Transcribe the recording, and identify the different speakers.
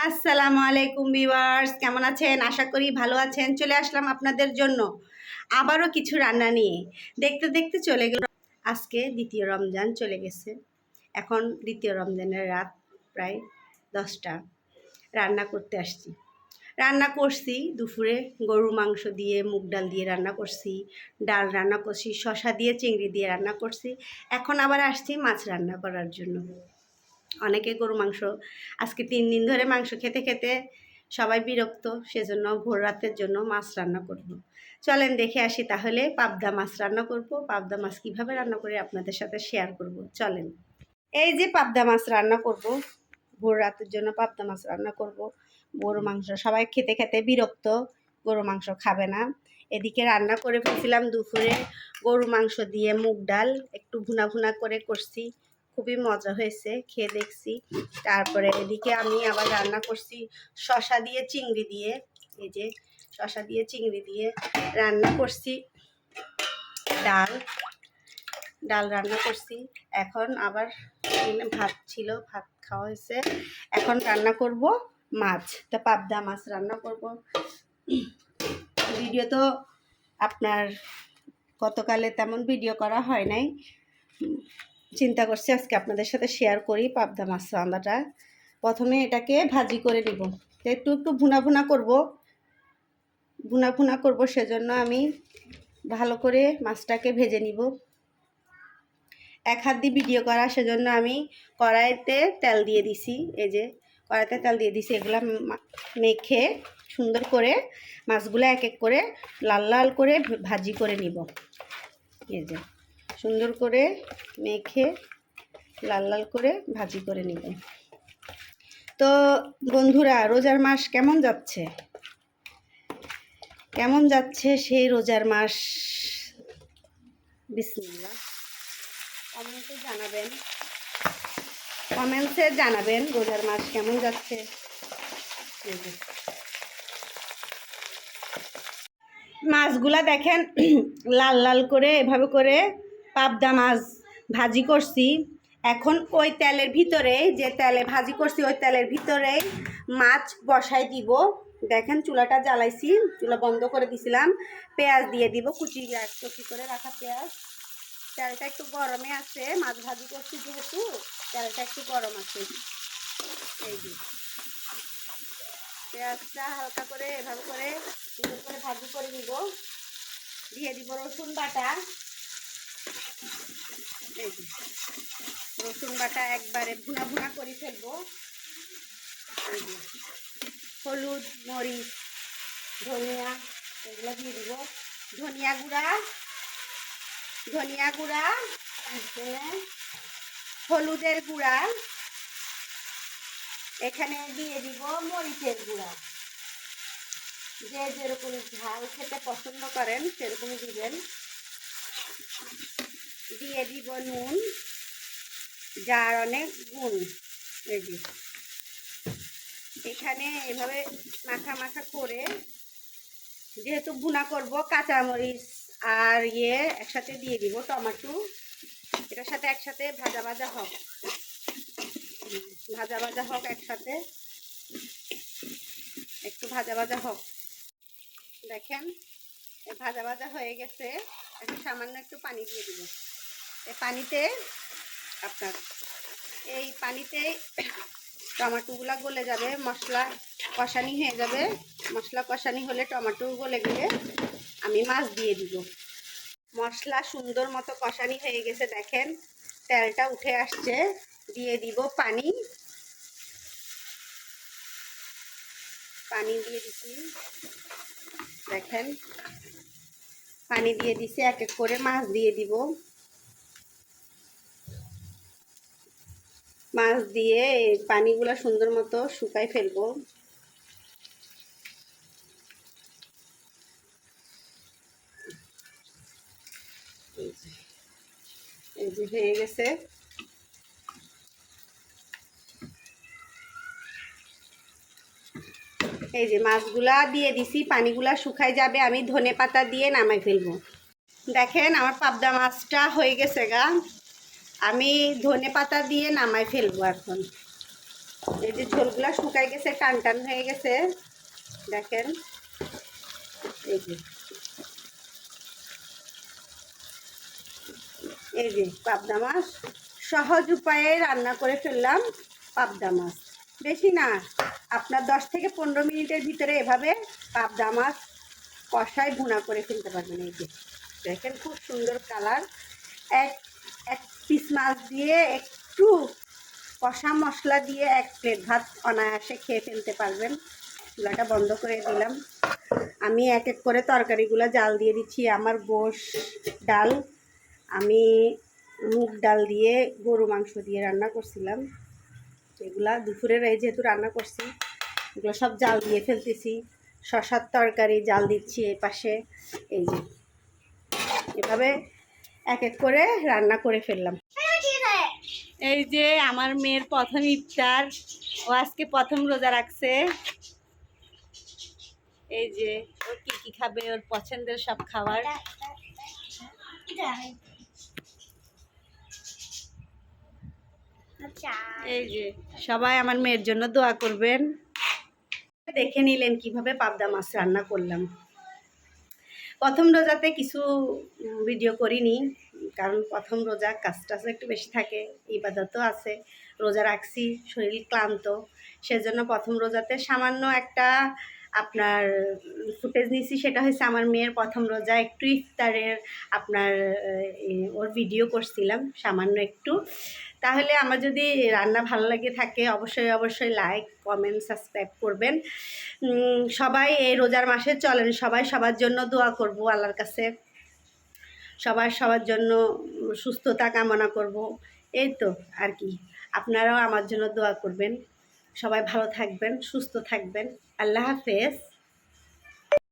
Speaker 1: আসসালামু আলাইকুম ভিউয়ার্স, কেমন আছেন? আশা করি ভালো আছেন। চলে আসলাম আপনাদের জন্য আবারও কিছু রান্না নিয়ে। দেখতে দেখতে চলে গেল আজকে দ্বিতীয় রমজান চলে গেছে। এখন দ্বিতীয় রমজানের রাত প্রায় 10টা। রান্না করতে আসছি। রান্না করছি দুপুরে গরুর মাংস দিয়ে মুগ ডাল দিয়ে রান্না করছি, ডাল রান্না করছি, শসা দিয়ে চিংড়ি দিয়ে রান্না করছি। এখন আবার আসছি মাছ রান্না করার জন্য। অনেকে গরু মাংস আজকে 3 দিন ধরে মাংস খেতে খেতে সবাই বিরক্ত, সেজন্য ভোর রাতের জন্য মাছ রান্না করব। চলেন দেখে আসি তাহলে। পাবদা মাছ রান্না করব। পাবদা মাছ কীভাবে রান্না করে আপনাদের সাথে শেয়ার করব। চলেন। এই যে পাবদা মাছ রান্না করব, ভোর রাতের জন্য পাবদা মাছ রান্না করব। গরু মাংস সবাই খেতে খেতে বিরক্ত, গরু মাংস খাবে না। এদিকে রান্না করে ফেলছিলাম দুপুরে গরু মাংস দিয়ে মুগ ডাল, একটু ভুনা ভুনা করে করছি, খুবই মজা হয়েছে, খেয়ে দেখছি। তারপরে এদিকে আমি আবার রান্না করছি শসা দিয়ে চিংড়ি দিয়ে। এই যে শসা দিয়ে চিংড়ি দিয়ে রান্না করছি ডাল ডাল রান্না করছি। এখন আবার ভাত ছিল, ভাত খাওয়া হয়েছে। এখন রান্না করব মাছ, তা পাবদা মাছ রান্না করব। ভিডিও তো আপনার গতকালে তেমন ভিডিও করা হয় নাই, চিন্তা করছি আজকে আপনাদের সাথে শেয়ার করি পাবদা মাছ রান্নাটা। প্রথমে এটাকে ভাজি করে নিব, একটু একটু ভুনা ভুনা করব, সেজন্য আমি ভালো করে মাছটাকে ভেজে নিব। এক হাত দিয়ে ভিডিও করা, সেজন্য আমি কড়াইতে তেল দিয়ে দিছি। এই যে কড়াইতে তেল দিয়ে দিছি, এগুলা মেখে সুন্দর করে মাছগুলো এক এক করে লাল লাল করে ভাজি করে নিব। এই যে সুন্দর করে মেখে লাল লাল করে ভাজি করে নিব। তো বন্ধুরা, রোজার মাস কেমন যাচ্ছে সেই রোজার মাস? বিসমিল্লাহ। কমেন্টসে জানাবেন রোজার মাস কেমন যাচ্ছে। মাছগুলা দেখেন লাল লাল করে এভাবে করে পাবদা মাছ ভাজি করছি। এখন ওই তেলের ভিতরে, যে তেলে ভাজি করছি ওই তেলের ভিতরে মাছ বসাই দিব। দেখেন চুলাটা জ্বালাইছি, চুলা বন্ধ করে দিছিলাম। পেঁয়াজ দিয়ে দিব, কুচি করে রাখা পেঁয়াজ। তেলটা একটু গরমে আছে, মাছ ভাজি করছি যেহেতু তেলটা একটু গরম আছে। এই যে পেঁয়াজটা হালকা করে এভাবে করে সুন্দর করে ভাজি করে নিব। দিয়ে দিব রসুন বাটা। এই যে রসুন বাটা একবারে ভুনা ভুনা করে ফেলবো। এই যে হলুদ, মরিচ, ধনিয়া এগুলো দিয়ে দিব। ধনিয়া গুঁড়া, হলুদের গুঁড়া, এখানে দিয়ে দিব মরিচের গুঁড়া। যে যেরকম ঝাল খেতে পছন্দ করেন সেরকম দিবেন। দিয়ে দিব নুন, যার অনেক গুণ। এই যে এখানে এভাবে মাখা মাখা করে, যেহেতু ভুনা করব, কাঁচামরিচ আর একসাথে দিয়ে দিব টমেটো। এটার সাথে একসাথে ভাজা ভাজা হোক, একসাথে একটু ভাজা ভাজা হোক। দেখেন ভাজা ভাজা হয়ে গেছে। একটু সামান্য একটু পানি দিয়ে দিব। এই পানিতে টমেটোগুলো গলে যাবে, মশলা কষানি হয়ে যাবে। মশলা কষানি হলে টমেটো গলে গেলে আমি মাছ দিয়ে দিব। মশলা সুন্দর মতো কষানি হয়ে গেছে, দেখেন তেলটা উঠে আসছে। দিয়ে দিব পানি দিয়ে দিচ্ছি। দেখেন পানি দিয়ে দিছি, এক এক করে মাছ দিয়ে দিব। মাছ দিয়ে পানিগুলো সুন্দর মতো শুকাই ফেলবো। এই যে হয়ে গেছে। এই যে মাছগুলা দিয়ে দিছি, পানিগুলা শুকাই যাবে, আমি ধনেপাতা দিয়ে নামাই ফেলবো। দেখেন আমার পাবদা মাছটা হয়ে গেছে গা, আমি ধনেপাতা দিয়ে নামাই ফেলবো এখন। এই যে ঝোলগুলা শুকাই গেছে, টান টান হয়ে গেছে, দেখেন। এই যে পাবদা মাছ সহজ উপায়ে রান্না করে ফেললাম। পাবদা মাছ বেশি না, আপনার 10 থেকে 15 মিনিটের ভিতরে এভাবে পাবদা মাছ কষায় ভুনা করে ফেলতে পারবেন। এই যে দেখেন খুব সুন্দর কালার। এক এক পিস মাছ দিয়ে একটু কষা মশলা দিয়ে 1 প্লেট ভাত অনায়াসে খেয়ে ফেলতে পারবেন। চুলাটা বন্ধ করে দিলাম। আমি এক এক করে তরকারিগুলো জাল দিয়ে দিচ্ছি। আমার গোশ ডাল, আমি মুগ ডাল দিয়ে গরু মাংস দিয়ে রান্না করছিলাম। এগুলা দুপুরের এই যেহেতু রান্না করছি, এগুলো সব জাল দিয়ে ফেলতেছি। শশার তরকারি জাল দিচ্ছি এই পাশে। এই যে এভাবে এক এক করে রান্না করে ফেললাম। এই যে আমার মেয়ের প্রথম ইফতার, ও আজকে প্রথম রোজা রাখছে। এই যে ও কি কি খাবে, ওর পছন্দের সব খাবার। এই যে সবাই আমার মেয়ের জন্য দোয়া করবেন। দেখে নিলেন কিভাবে পাবদা মাছ রান্না করলাম। প্রথম রোজাতে কিছু ভিডিও করিনি, কারণ প্রথম রোজা কাজ টাজ একটু বেশি থাকে, ইবাদতও আছে, রোজা রাখছি, শরীর ক্লান্ত, সেজন্য প্রথম রোজাতে সামান্য একটা আপনার ফুটেজ নিয়েছি। সেটা হচ্ছে আমার মেয়ের প্রথম রোজা, একটু ইফতারের আপনার ওর ভিডিও করছিলাম সামান্য একটু। তাহলে আমার যদি রান্না ভালো লাগে থাকে, অবশ্যই অবশ্যই লাইক, কমেন্ট, সাবস্ক্রাইব করবেন। সবাই এই রোজার মাসে চলেন, সবাই সবার জন্য দোয়া করব আল্লাহর কাছে, সবাই সবার জন্য সুস্থতা কামনা করব। এই তো আর কি, আপনারাও আমার জন্য দোয়া করবেন। সবাই ভালো থাকবেন, সুস্থ থাকবেন। আল্লাহ হাফেজ।